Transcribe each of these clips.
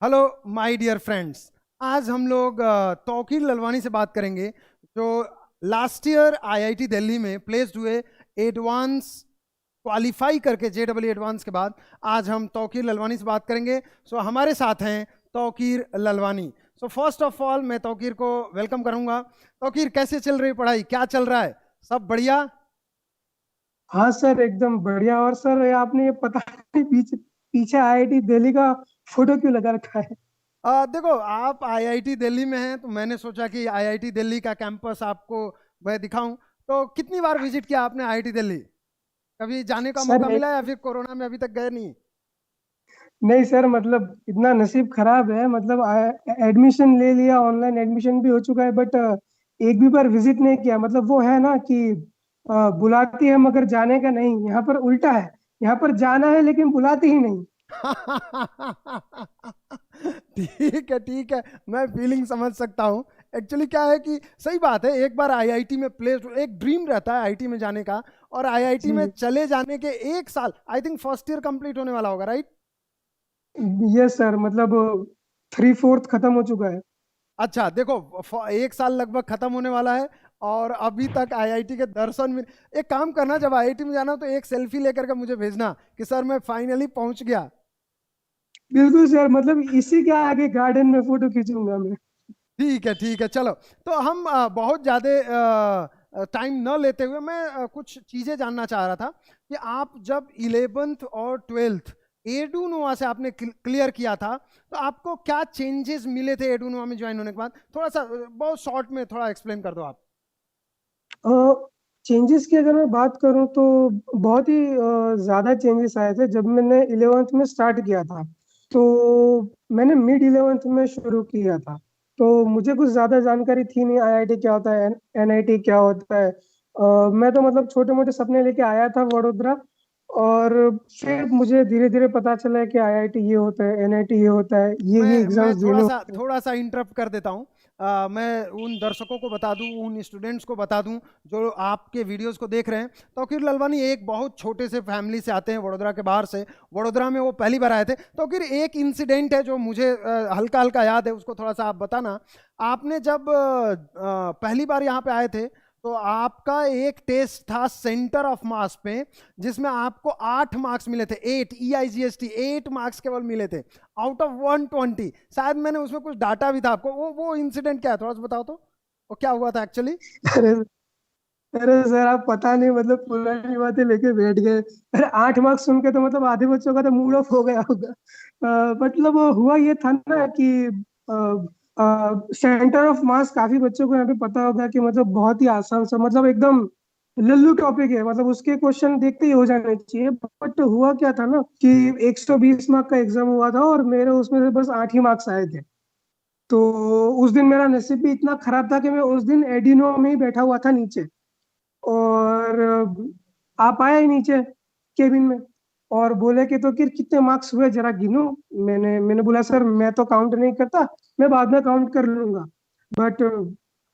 Hello my dear friends. आज हम लोग तौकीर ललवानी से बात करेंगे, जो लास्ट ईयर आईआईटी दिल्ली में प्लेस्ड हुए, एडवांस क्वालिफाई करके जेडब्ल्यू एडवांस के बाद आज हम तौकीर ललवानी से बात करेंगे। सो हमारे साथ हैं Tauqeer Lalwani. So first of all मैं तौकीर को वेलकम करूंगा। तौकीर, कैसे चल रही पढ़ाई, क्या चल रहा है? सब बढ़िया? हाँ सर, एकदम बढ़िया। और सर, ये आपने ये पता नहीं पीछे पीछे आईआईटी दिल्ली का फोटो क्यों लगा रखा है? देखो, आप आईआईटी दिल्ली में हैं तो मैंने सोचा कि आईआईटी दिल्ली का कैंपस आपको मैं दिखाऊं। तो कितनी बार विजिट किया आपने आईआईटी दिल्ली? कभी जाने का सर मौका एक मिला या फिर कोरोना में अभी तक गए नहीं? नहीं सर, मतलब इतना नसीब खराब है। मतलब एडमिशन ले लिया, ऑनलाइन एडमिशन भी हो चुका है, बट एक भी बार विजिट नहीं किया। मतलब वो है ना कि बुलाती है मगर जाने का नहीं। यहाँ पर उल्टा है, यहाँ पर जाना है लेकिन बुलाती ही नहीं। ठीक है, ठीक है। मैं फीलिंग समझ सकता हूँ। एक्चुअली क्या है कि सही बात है, एक बार आईआईटी में प्लेस, एक ड्रीम रहता है आईआईटी में जाने का, और आईआईटी में जी। चले जाने के एक साल, I think first year complete होने वाला होगा, राइट? ये सर, मतलब 3/4 खत्म हो चुका है। अच्छा देखो, एक साल लगभग खत्म होने वाला है और अभी तक आईआईटी के दर्शन में। एक काम करना, जब आईआईटी में जाना तो एक सेल्फी लेकर के मुझे भेजना कि सर मैं फाइनली पहुंच गया। बिल्कुल सर, मतलब इसी के आगे गार्डन में फोटो खींचूंगा मैं। ठीक है, ठीक है, चलो। तो हम बहुत ज़्यादा टाइम न लेते हुए मैं कुछ चीज़ें जानना चाह रहा था कि आप जब 11th और 12th एडूनोवा से आपने क्लियर किया था, तो आपको क्या चेंजेस मिले थे एडूनोवा में ज्वाइन होने के बाद? थोड़ा सा बहुत शॉर्ट में थोड़ा एक्सप्लेन कर दो आप। चेंजेस की अगर मैं बात करूं तो बहुत ही ज़्यादा चेंजेस आए थे जब मैंने 11th में स्टार्ट किया था। तो मैंने मिड 11th में शुरू किया था, तो मुझे कुछ ज़्यादा जानकारी थी नहीं। आईआईटी क्या होता है, एनआईटी क्या होता है। मैं तो मतलब छोटे मोटे सपने लेके आया था वडोदरा। और फिर मुझे धीरे धीरे पता चला कि आईआईटी ये होता है, एनआईटी ये होता है, ये मैं एग्जाम्स देने होते हैं। थोड़ा सा इंटरप्ट कर देता हूँ। मैं उन दर्शकों को बता दूं, उन स्टूडेंट्स को बता दूं जो आपके वीडियोस को देख रहे हैं। तौकीर ललवानी एक बहुत छोटे से फैमिली से आते हैं, वडोदरा के बाहर से। वडोदरा में वो पहली बार आए थे। तौकीर, एक इंसिडेंट है जो मुझे हल्का हल्का याद है, उसको थोड़ा सा आप बताना। आपने जब पहली बार यहाँ पे आए थे, तो आपका एक टेस्ट था सेंटर ऑफ मास पे, जिसमें आपको 8 मार्क्स मिले थे। 8 EIGST 8 मार्क्स केवल मिले थे आउट ऑफ 120। शायद मैंने उसमें कुछ डाटा भी था आपको। वो इंसिडेंट क्या है, थोड़ा सा बताओ तो। वो क्या हुआ था एक्चुअली? अरे अरे सर, आप पता नहीं, मतलब पुरानी बातें लेके बैठ गए। अरे 8 मार्क्स सुन के तो मतलब आधे बच्चों का तो मूड ऑफ हो गया होगा। मतलब हुआ ये था ना कि सेंटर ऑफ मास काफी बच्चों को यहाँ पे पता होगा कि मतलब बहुत ही आसान सा, मतलब एकदम लल्लू टॉपिक है। मतलब उसके क्वेश्चन देखते ही हो जाने चाहिए। बट हुआ क्या था ना कि 120 मार्क का एग्जाम हुआ था और मेरे उसमें से बस 8 ही मार्क्स आए थे। तो उस दिन मेरा नसीब भी इतना खराब था कि मैं उस दिन एडिनो में ही बैठा हुआ था नीचे। और आप आए नीचे केबिन में और बोले कि तो कि कितने मार्क्स हुए जरा गिनो। मैंने बोला सर, मैं तो काउंट नहीं करता, मैं बाद में काउंट कर लूंगा। बट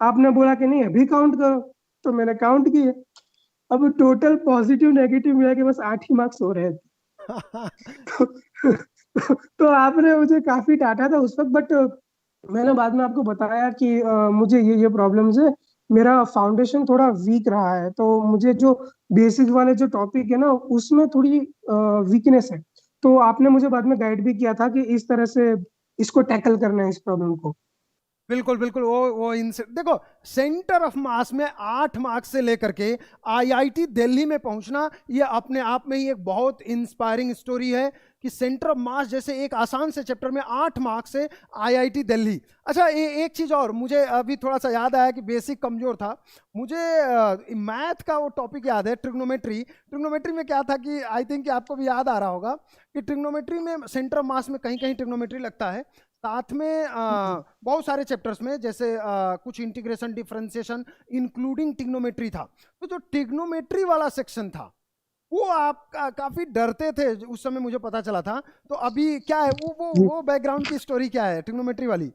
आपने बोला कि नहीं, अभी काउंट करो। तो मैंने काउंट किए। अब टोटल पॉजिटिव नेगेटिव मिला के बस 8 ही मार्क्स हो रहे थे। तो आपने मुझे काफी डांटा था उस वक्त। बट मैंने बाद में आपको बताया कि मुझे ये प्रॉब्लम्स है। मेरा फाउंडेशन थोड़ा वीक रहा है, तो मुझे जो बेसिक वाले जो टॉपिक है ना उसमें थोड़ी वीकनेस है। तो आपने मुझे बाद में गाइड भी किया था कि इस तरह से इसको टैकल करना है, इस प्रॉब्लम को। बिल्कुल, बिल्कुल। वो इनसे देखो, सेंटर ऑफ मास में 8 मार्क्स से लेकर के आईआईटी दिल्ली में पहुंचना, ये अपने आप में ही एक बहुत इंस्पायरिंग स्टोरी है कि सेंटर ऑफ मास जैसे एक आसान से चैप्टर में 8 मार्क्स से आईआईटी दिल्ली। अच्छा, एक चीज और मुझे अभी थोड़ा सा याद आया कि बेसिक कमजोर था। मुझे मैथ का वो टॉपिक याद है, ट्रिग्नोमेट्री। ट्रिग्नोमेट्री में क्या था कि आई थिंक आपको भी याद आ रहा होगा कि ट्रिग्नोमेट्री में सेंटर ऑफ मास में कहीं कहीं ट्रिग्नोमेट्री लगता है। साथ में जी बहुत सारे चैप्टर्स में, जैसे कुछ इंटीग्रेशन, डिफरेंशिएशन, इंक्लूडिंग टिग्नोमेट्री था। तो जो टिग्नोमेट्री वाला सेक्शन था, वो आप काफी डरते थे उस समय, मुझे पता चला था। तो अभी क्या है, जी। वो बैकग्राउंड की स्टोरी क्या है टिग्नोमेट्री वाली?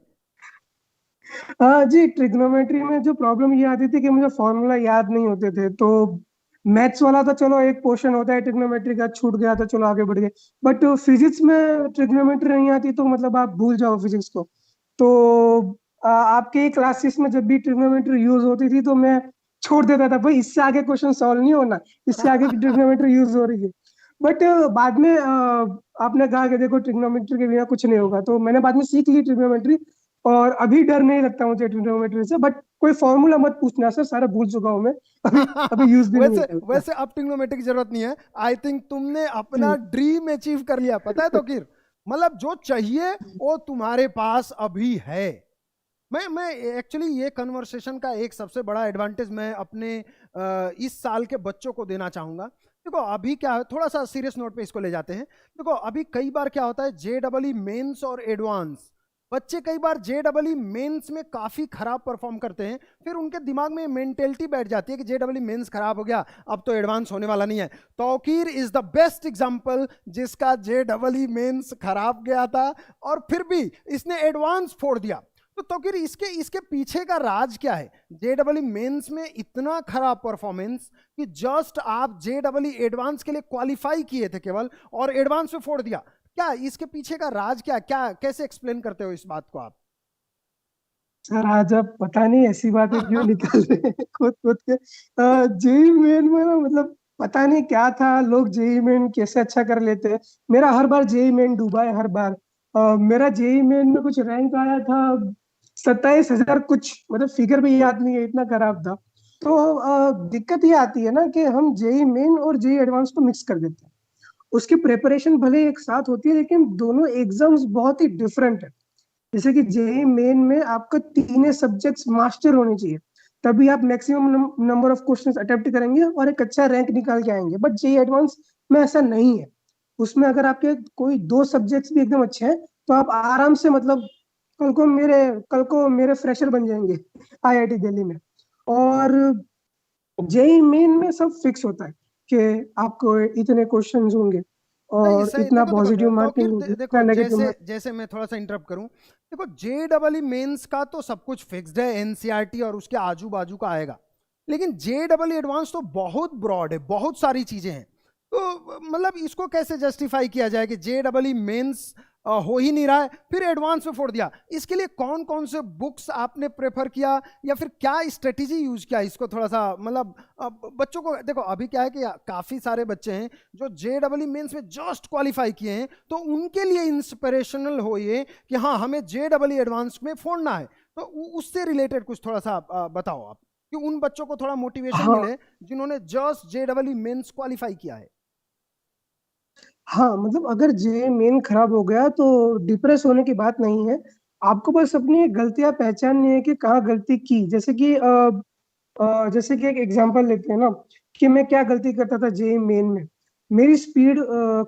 हाँ जी, ट्रिग्नोमेट्री में जो प्रॉब्लम ये आती थी कि मुझे फॉर्मूला याद नहीं होते थे। तो मैथ्स वाला तो चलो एक पोर्शन होता है ट्रिग्नोमेट्री का, छूट गया तो चलो आगे बढ़ गए। बट फिजिक्स में ट्रिग्नोमेट्री नहीं आती तो मतलब आप भूल जाओ फिजिक्स को। तो आपके क्लासेस में जब भी ट्रिग्नोमेट्री यूज होती थी तो मैं छोड़ देता था, भाई इससे आगे क्वेश्चन सॉल्व नहीं होना, इससे आगे की ट्रिग्नोमेट्री यूज हो रही है। बट बाद में आपने कहा कि देखो ट्रिग्नोमेट्री के बिना कुछ नहीं होगा, तो मैंने बाद में सीख ली ट्रिग्नोमेट्री। और अभी डर नहीं लगता मुझे ट्रिग्नोमेट्री से। बट कोई फॉर्मूला मत पूछना सर, सारा भूल चुका हूँ मैं। अभी अभी यूज भी नहीं वैसे होता उतना। वैसे अब ट्रिग्नोमेट्री की जरूरत नहीं है। आई थिंक तुमने अपना जी। ड्रीम अचीव कर लिया, पता है तो किर, मतलब जो चाहिए वो तुम्हारे पास अभी है। मैं एक्चुअली ये कन्वर्सेशन का एक सबसे बड़ा एडवांटेज मैं अपने इस साल के बच्चों को देना चाहूंगा। देखो अभी क्या है, थोड़ा सा सीरियस नोट पे इसको ले जाते हैं। देखो अभी कई बार क्या होता है, जे डबल ई मेन्स और एडवांस, बच्चे कई बार जे डबल ई मेन्स में काफी खराब परफॉर्म करते हैं, फिर उनके दिमाग में मेंटेलिटी बैठ जाती है कि जे डबल ई मेन्स खराब हो गया, अब तो एडवांस होने वाला नहीं है। Tauqeer is the best example जिसका जे डबल ई मेन्स खराब गया था और फिर भी इसने एडवांस फोड़ दिया। तो फिर इसके इसके पीछे का राज क्या है? जे डबल ई मेन्स में इतना खराब परफॉर्मेंस कि जस्ट आप जे डबल ई एडवांस के लिए क्वालिफाई किए थे केवल, और एडवांस में फोड़ दिया। क्या इसके पीछे का राज क्या क्या, कैसे एक्सप्लेन करते हो इस बात को आप? सर आज आप पता नहीं ऐसी बातें क्यों निकाल रहे हैं खुद खुद के। जेई मेन में ना मतलब पता नहीं क्या था, लोग जेई मेन कैसे अच्छा कर लेते हैं। मेरा हर बार जेई मेन डूबा है हर बार। मेरा जेई मेन में कुछ रैंक आया था 27,000 कुछ, मतलब फिगर भी याद नहीं है, इतना खराब था। तो दिक्कत ये आती है ना कि हम जेई मेन और जेई एडवांस को मिक्स कर देते हैं। उसकी प्रिपरेशन भले एक साथ होती है लेकिन दोनों एग्जाम्स बहुत ही डिफरेंट है। जैसे कि जेई मेन में आपका तीनों सब्जेक्ट्स मास्टर होने चाहिए, तभी आप maximum number of questions attempt करेंगे और एक अच्छा रैंक निकाल के आएंगे। बट जेई एडवांस में ऐसा नहीं है। उसमें अगर आपके कोई दो सब्जेक्ट्स भी एकदम अच्छे हैं तो आप आराम से मतलब कल को मेरे फ्रेशर बन जाएंगे आईआईटी दिल्ली में। और जेई मेन में सब फिक्स होता है कि आपको इतने क्वेश्चंस होंगे नहीं और सही, इतना देखो देखो पॉजिटिव तो फिर मार्किंग होगी, इतना देखो, नेगेटिव जैसे मार्किंग। जैसे मैं थोड़ा सा इंटरप्ट करूं, देखो जे डबल ई मेन्स का तो सब कुछ फिक्स्ड है, एनसीईआरटी और उसके आजू बाजू का आएगा। लेकिन जे डबल ई एडवांस तो बहुत ब्रॉड है, बहुत सारी चीजें हैं। तो मतलब इसको कैसे जस्टिफाई किया जाए कि जे डबल ई मेन्स हो ही नहीं रहा है, फिर एडवांस में फोड़ दिया? इसके लिए कौन कौन से बुक्स आपने प्रेफर किया, या फिर क्या स्ट्रेटेजी यूज किया? इसको थोड़ा सा मतलब बच्चों को देखो, अभी क्या है कि काफी सारे बच्चे हैं जो जे डबल ई मेन्स में जस्ट क्वालिफाई किए हैं, तो उनके लिए इंस्पिरेशनल हो ये कि हाँ हमें जे डबल ई एडवांस में फोड़ना है। तो उससे रिलेटेड कुछ थोड़ा सा बताओ आप, कि उन बच्चों को थोड़ा मोटिवेशन हाँ मिले जिन्होंने जस्ट जे डबल ई मेन्स क्वालिफाई किया है। हाँ, मतलब अगर जे मेन खराब हो गया तो डिप्रेस होने की बात नहीं है। आपको बस अपनी गलतियां पहचाननी है कि कहाँ गलती की। जैसे कि एक एग्जांपल लेते हैं ना, कि मैं क्या गलती करता था जे मेन में। मेरी स्पीड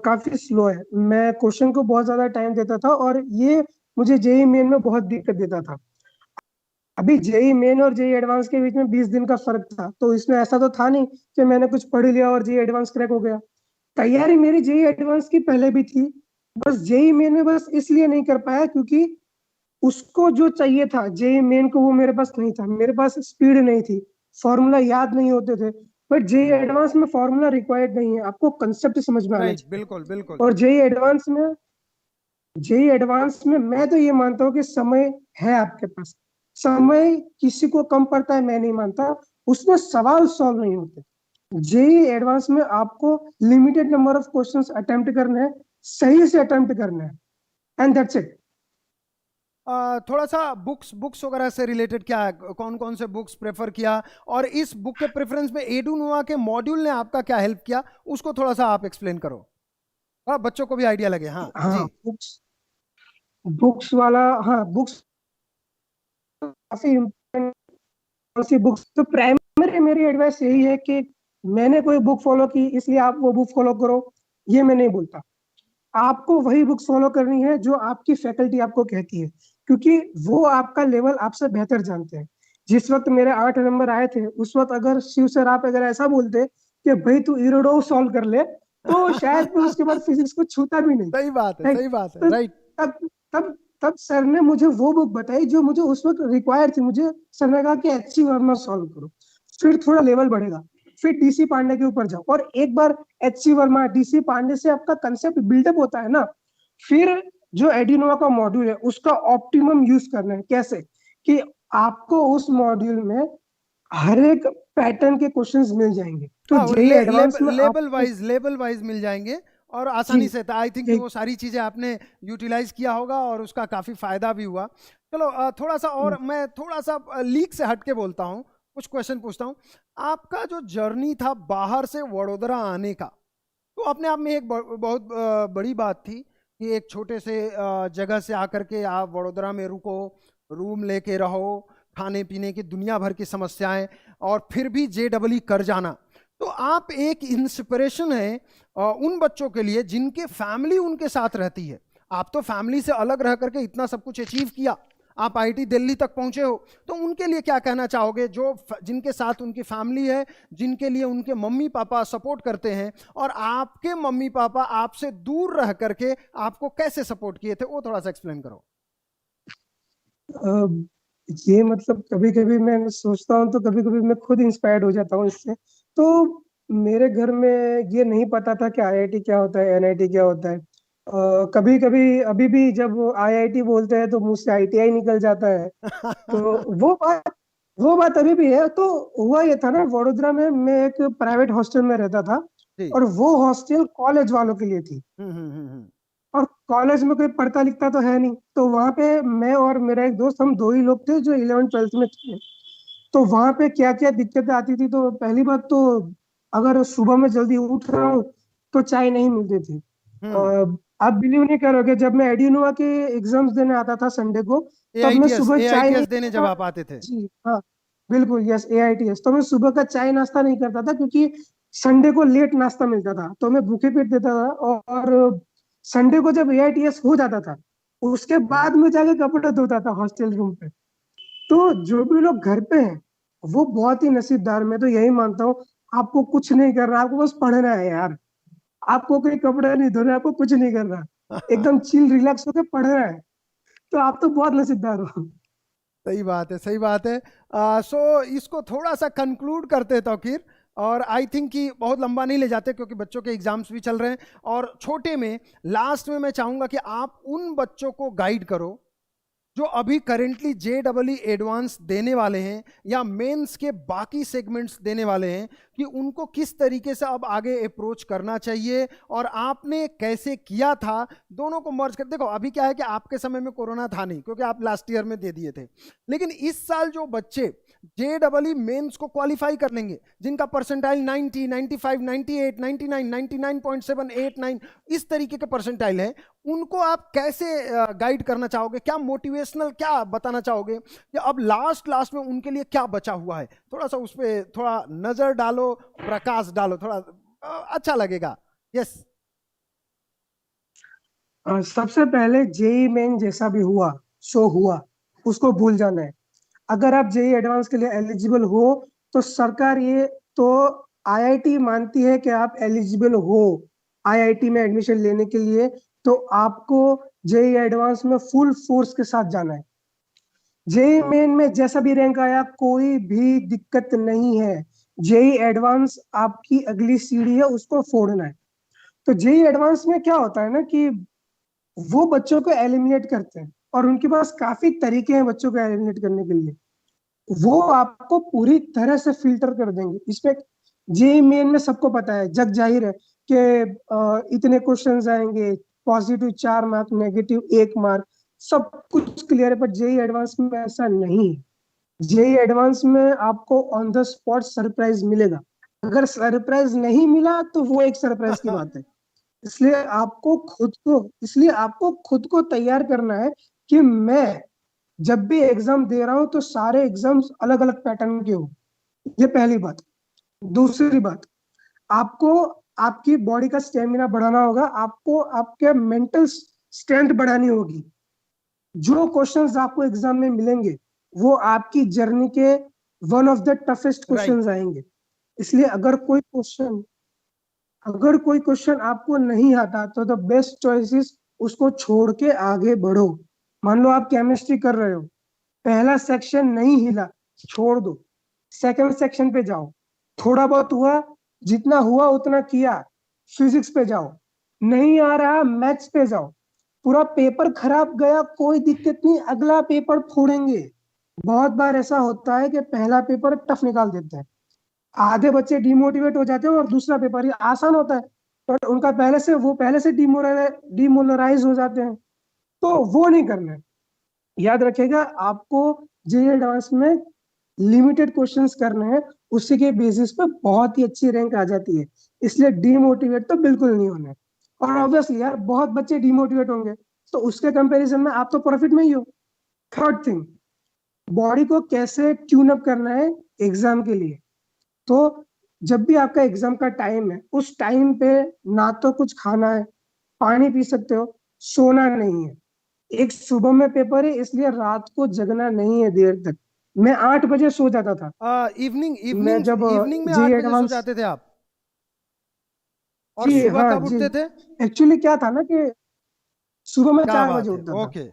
काफी स्लो है, मैं क्वेश्चन को बहुत ज्यादा टाइम देता था और ये मुझे जेई मेन में बहुत दिक्कत देता था। अभी जेई मेन और जेई एडवांस के बीच में 20 दिन का फर्क था, तो इसमें ऐसा तो था नहीं कि मैंने कुछ पढ़ लिया और जेई एडवांस क्रैक हो गया। तैयारी मेरी जेई एडवांस की पहले भी थी, बस जेई मेन में बस इसलिए नहीं कर पाया क्योंकि उसको जो चाहिए था जेई मेन को वो मेरे पास नहीं था। मेरे पास स्पीड नहीं थी, फॉर्मूला याद नहीं होते थे। बट जेई एडवांस में फॉर्मूला रिक्वायर्ड नहीं है, आपको कंसेप्ट समझ में आना राइट, चाहिए। बिल्कुल बिल्कुल। और जेई एडवांस में मैं तो ये मानता हूँ कि समय है आपके पास। समय किसी को कम पड़ता है मैं नहीं मानता, उसमें सवाल सॉल्व नहीं होते। जेई एडवांस में आपको limited number of questions attempt करने हैं, सही से अटेम्प्ट करने हैं, एंड दैट्स इट। थोड़ा सा बुक्स बुक्स वगैरह से रिलेटेड क्या है, कौन कौन से बुक्स प्रेफर किया, और इस बुक के प्रेफरेंस में एडुनोवा के मॉड्यूल ने आपका क्या हेल्प किया, उसको थोड़ा सा आप एक्सप्लेन करो, बच्चों को भी आइडिया लगे। हाँ हाँ, जी। बुक्स बुक्स वाला। हाँ, बुक्स काफी important। कौन सी बुक्स तो प्राइमरी मेरी एडवाइस यही है कि मैंने कोई बुक फॉलो की इसलिए आप वो बुक फॉलो करो, ये मैं नहीं बोलता। आपको वही बुक्स फॉलो करनी है जो आपकी फैकल्टी आपको कहती है, क्योंकि वो आपका लेवल आपसे बेहतर जानते हैं। जिस वक्त मेरे 8 नंबर आए थे उस वक्त अगर शिव सर आप अगर ऐसा बोलते कि भाई तू इरोडो सॉल्व कर ले, तो शायद मैं उसके बाद फिजिक्स को छूता भी नहीं। सही बात है, राइट। सही बात है, तो राइट। तब तब तब सर ने मुझे वो बुक बताई जो मुझे उस वक्त रिक्वायर्ड थी। मुझे सर ने कहा कि एचसी वर्मा सॉल्व करो, फिर थोड़ा लेवल बढ़ेगा। फिर डीसी पांडे के ऊपर जाओ, और एक बार एचसी वर्मा, डीसी पांडे से आपका कंसेप्ट बिल्डअप होता है ना, फिर जो एडिनोवा का मॉड्यूल है उसका ऑप्टिमम यूज करना है। कैसे कि आपको उस मॉड्यूल में हर एक पैटर्न के क्वेश्चंस मिल जाएंगे। तो हाँ, वो जेई एडवांस में आपको लेबल वाइज मिल जाएंगे और जी आसानी से। आई थिंक कि वो सारी चीजें आपने यूटिलाइज किया होगा और उसका काफी फायदा भी हुआ। चलो थोड़ा सा और मैं थोड़ा सा लीक से हट के बोलता हूँ, कुछ क्वेश्चन पूछता हूँ। आपका जो जर्नी था बाहर से वडोदरा आने का, तो अपने आप में एक बहुत बड़ी बात थी कि एक छोटे से जगह से आकर के आप वडोदरा में रुको, रूम लेके रहो, खाने पीने की दुनिया भर की समस्याएं, और फिर भी JEE कर जाना। तो आप एक इंस्पिरेशन है उन बच्चों के लिए जिनके फैमिली उनके साथ रहती है। आप तो फैमिली से अलग रह करके इतना सब कुछ अचीव किया, आप IIT दिल्ली तक पहुंचे हो, तो उनके लिए क्या कहना चाहोगे जो जिनके साथ उनकी फैमिली है, जिनके लिए उनके मम्मी पापा सपोर्ट करते हैं, और आपके मम्मी पापा आपसे दूर रह करके आपको कैसे सपोर्ट किए थे, वो थोड़ा सा एक्सप्लेन करो। अ, ये मतलब कभी कभी मैं सोचता हूँ तो कभी कभी मैं खुद इंस्पायर्ड हो जाता हूँ इससे। तो मेरे घर में ये नहीं पता था कि आईआईटी क्या होता है, एनआईटी क्या होता है। कभी कभी अभी भी जब आईआईटी बोलते हैं तो मुंह से आईटीआई निकल जाता है। तो वो बात अभी भी है। तो हुआ ये था ना, वडोदरा में मैं एक प्राइवेट हॉस्टल में रहता था, जी। और वो हॉस्टल कॉलेज वालों के लिए थी। हम्म। और कॉलेज में कोई पढ़ता लिखता तो है नहीं, तो वहां पे मैं और मेरा एक दोस्त, हम दो ही लोग थे जो 11th 12th में थे। तो वहां पे क्या क्या दिक्कतें आती थी, तो पहली बात तो अगर सुबह में जल्दी उठ रहा हूँ तो चाय नहीं मिलती थी। हम्म। आप बिलीव नहीं करोगे, जब मैं एडिनोवा के एग्जाम्स देने आता था संडे को, तब मैं AITS सुबह चाय नहीं AITS देने जब करता। आप आते थे। जी हाँ, बिल्कुल, यस, एआईटीएस। तो मैं सुबह का चाय नाश्ता नहीं करता था, क्योंकि संडे को लेट नाश्ता मिलता था, तो मैं भूखे पेट देता था। और संडे को जब एआईटीएस हो जाता था, उसके हम्म। बाद में जाके कपड़े धोता था हॉस्टल रूम पे। तो जो भी लोग घर पे हैं वो बहुत ही नसीबदार, मैं तो यही मानता हूँ। आपको कुछ नहीं करना, आपको बस पढ़ना है यार। आपको कोई कपड़े नहीं धोने, आपको कुछ नहीं करना, एकदम चिल रिलैक्स होकर पढ़ना है। तो आप तो बहुत नसीबदार हो। सही बात है, सही बात है। सो इसको थोड़ा सा कंक्लूड करते तौकीर, और आई थिंक कि बहुत लंबा नहीं ले जाते क्योंकि बच्चों के एग्जाम्स भी चल रहे हैं। और छोटे में लास्ट में मैं चाहूंगा कि आप उन बच्चों को गाइड करो जो अभी करेंटली JEE एडवांस देने वाले हैं या मेंस के बाकी सेगमेंट्स देने वाले हैं, कि उनको किस तरीके से अब आगे अप्रोच करना चाहिए और आपने कैसे किया था। दोनों को मर्ज कर देखो। अभी क्या है कि आपके समय में कोरोना था नहीं क्योंकि आप लास्ट ईयर में दे दिए थे, लेकिन इस साल जो बच्चे JEE मेंस को क्वालिफाई कर लेंगे, जिनका परसेंटाइल 90, 95, 98, 99, 99.7, 8, 9 इस तरीके के परसेंटाइल है, उनको आप कैसे गाइड करना चाहोगे? क्या मोटिवेशनल क्या बताना चाहोगे कि अब लास्ट लास्ट में उनके लिए क्या बचा हुआ है? थोड़ा सा उस पर थोड़ा नजर डालो, प्रकाश डालो, थोड़ा अच्छा लगेगा। यस। सबसे पहले जेई मेन जैसा भी हुआ सो हुआ, उसको भूल जाना है। अगर आप जेई एडवांस के लिए एलिजिबल हो, तो सरकार ये तो आईआईटी मानती है कि आप एलिजिबल हो आईआईटी में एडमिशन लेने के लिए, तो आपको जेई एडवांस में फुल फोर्स के साथ जाना है। जेई मेन में जैसा भी रैंक आया कोई भी दिक्कत नहीं है। जेई एडवांस आपकी अगली सीढ़ी है, उसको फोड़ना है। तो जेई एडवांस में क्या होता है ना कि वो बच्चों को एलिमिनेट करते हैं, और उनके पास काफी तरीके हैं बच्चों को एलिमिनेट करने के लिए। वो आपको पूरी तरह से फिल्टर कर देंगे इसमें। जेई मेन में सबको पता है, जग जाहिर है कि इतने क्वेश्चंस आएंगे, पॉजिटिव 4 मार्क, नेगेटिव 1 मार्क, सब कुछ क्लियर है। पर जेई एडवांस में ऐसा नहीं है। जेई एडवांस में आपको ऑन द स्पॉट सरप्राइज मिलेगा। अगर सरप्राइज नहीं मिला तो वो एक सरप्राइज की बात है। इसलिए आपको खुद को तैयार करना है कि मैं जब भी एग्जाम दे रहा हूं तो सारे एग्जाम्स अलग अलग पैटर्न के हो। ये पहली बात। दूसरी बात, आपको आपकी बॉडी का स्टेमिना बढ़ाना होगा, आपको आपके मेंटल स्ट्रेंथ बढ़ानी होगी। जो क्वेश्चंस आपको एग्जाम में मिलेंगे वो आपकी जर्नी के one of the toughest right. Questions आएंगे। इसलिए अगर कोई क्वेश्चन आपको नहीं आता तो द बेस्ट चॉइस इज उसको छोड़ के आगे बढ़ो। मान लो आप केमिस्ट्री कर रहे हो, पहला सेक्शन नहीं हिला, छोड़ दो, सेकंड सेक्शन पे जाओ। थोड़ा बहुत हुआ, जितना हुआ उतना किया, फिजिक्स पे जाओ, नहीं आ रहा मैथ्स पे जाओ, पूरा पेपर खराब गया कोई दिक्कत नहीं, अगला पेपर फोड़ेंगे। बहुत बार ऐसा होता है कि पहला पेपर टफ निकाल देते हैं, आधे बच्चे डिमोटिवेट हो जाते हैं और दूसरा पेपर ही आसान होता है, बट उनका पहले से डिमोरलाइज हो जाते हैं। तो वो नहीं करना है। याद रखिएगा, आपको जेईई एडवांस में लिमिटेड क्वेश्चंस करने हैं, उसी के बेसिस पे बहुत ही अच्छी रैंक आ जाती है। इसलिए डिमोटिवेट तो बिल्कुल नहीं होना है। और ऑब्वियसली यार बहुत बच्चे डिमोटिवेट होंगे, तो उसके कंपैरिजन में आप तो प्रॉफिट में ही हो। थर्ड थिंग, बॉडी को कैसे ट्यून अप करना है एग्जाम के लिए। तो जब भी आपका एग्जाम का टाइम है, उस टाइम पे ना तो कुछ खाना है, पानी पी सकते हो, सोना नहीं है। एक सुबह में पेपर है, इसलिए रात को जगना नहीं है देर तक। मैं 8 बजे सो जाता था। इवनिंग मैं इवनिंग जब इवनिंग में जेई 8 बजे सो एडवांस, जाते थे आप, और जी सुबह हाँ कब जी, उठते थे? एक्चुअली क्या था ना कि सुबह में क्या 4 बजे बात है, उठता था। ओके।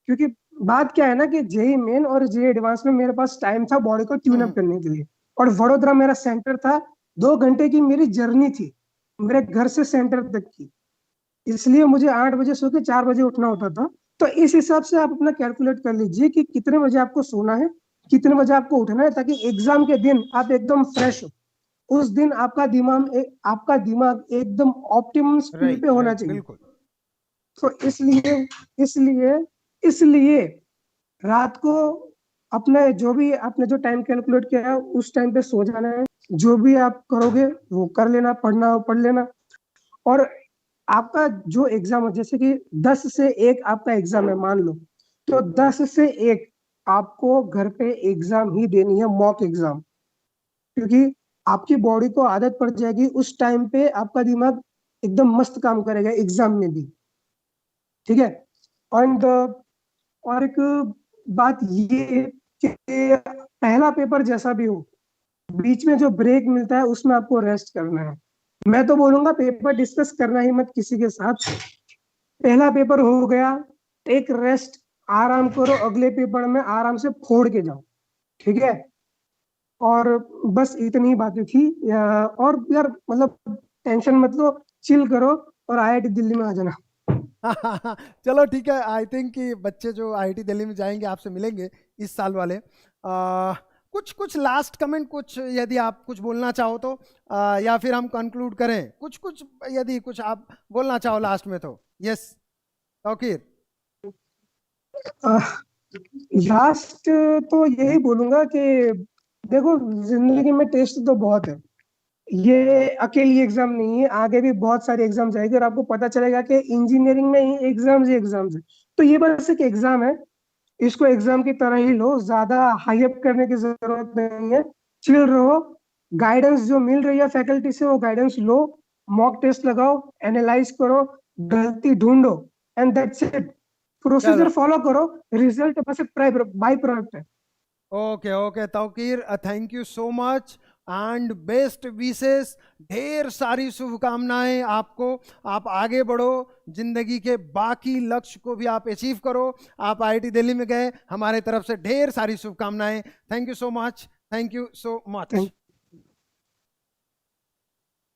क्योंकि बात क्या है ना कि जेई मेन और जेई एडवांस में मेरे पास टाइम था बॉडी को ट्यून अप हम्म। करने के लिए। और वडोदरा मेरा सेंटर था, 2 घंटे की मेरी जर्नी थी मेरे घर से सेंटर तक की। इसलिए मुझे 8 बजे सो के 4 बजे उठना होता था। तो इस हिसाब से आप अपना कैलकुलेट कर लीजिए कि कितने बजे आपको सोना है, कितने बजे आपको उठना है, ताकि एग्जाम के दिन आप एकदम फ्रेश हो। उस दिन आपका दिमाग एकदम ऑप्टिमम स्पीड पे राइट होना राइट, चाहिए। बिल्कुल। तो इसलिए इसलिए रात को अपने जो भी आपने जो टाइम कैलकुलेट किया है उस टाइम पे सो जाना है। जो भी आप करोगे वो कर लेना, पढ़ना हो पढ़ लेना। और आपका जो एग्जाम हो, जैसे कि 10 से 1 आपका एग्जाम है मान लो, तो 10 से 1 आपको घर पे एग्जाम ही देनी है, मॉक एग्जाम। क्योंकि आपकी बॉडी को आदत पड़ जाएगी, उस टाइम पे आपका दिमाग एकदम मस्त काम करेगा एग्जाम में भी। ठीक है। एंड और एक बात ये कि पहला पेपर जैसा भी हो, बीच में जो ब्रेक मिलता है उसमें आपको रेस्ट करना है। मैं तो बोलूंगा पेपर डिस्कस करना ही मत किसी के साथ। पहला पेपर हो गया, टेक रेस्ट, आराम करो, अगले पेपर में आराम से फोड़ के जाओ। ठीक है। और बस इतनी बातें थी और यार मतलब टेंशन मत लो, चिल करो और आईआईटी दिल्ली में आ जाना। चलो ठीक है, आई थिंक कि बच्चे जो आईआईटी दिल्ली में जाएंगे आपसे मिलेंगे इस साल वाले। कुछ कुछ लास्ट कमेंट, कुछ यदि आप कुछ बोलना चाहो तो, या फिर हम कंक्लूड करें, कुछ कुछ यदि कुछ आप बोलना चाहो लास्ट में तो। यस तौकीर। लास्ट तो यही बोलूंगा कि देखो, जिंदगी में टेस्ट तो बहुत है, ये अकेली एग्जाम नहीं है, आगे भी बहुत सारे एग्जाम जाएंगे और आपको पता चलेगा कि इंजीनियरिंग में ही एग्जाम्स ही एग्जाम्स है। तो ये बस एक एग्जाम है, इसको एग्जाम की तरह ही लो, ज्यादा हाईअप करने की जरूरत नहीं है। चिल रहो, गाइडेंस जो मिल रही है फैकल्टी से वो गाइडेंस लो, मॉक टेस्ट लगाओ, एनालाइज करो, गलती ढूंढो, एंड दैट्स इट। चलो, प्रोसीजर फॉलो करो, रिजल्ट बस एक बाई प्रोडक्ट है। Okay okay Tauqeer, thank you so much and best wishes. ढेर सारी शुभकामनाएं आपको। आप आगे बढ़ो, जिंदगी के बाकी लक्ष्य को भी आप अचीव करो। आप आईआईटी दिल्ली में गए, हमारे तरफ से ढेर सारी शुभकामनाएं। Thank you so much, thank you so thank much.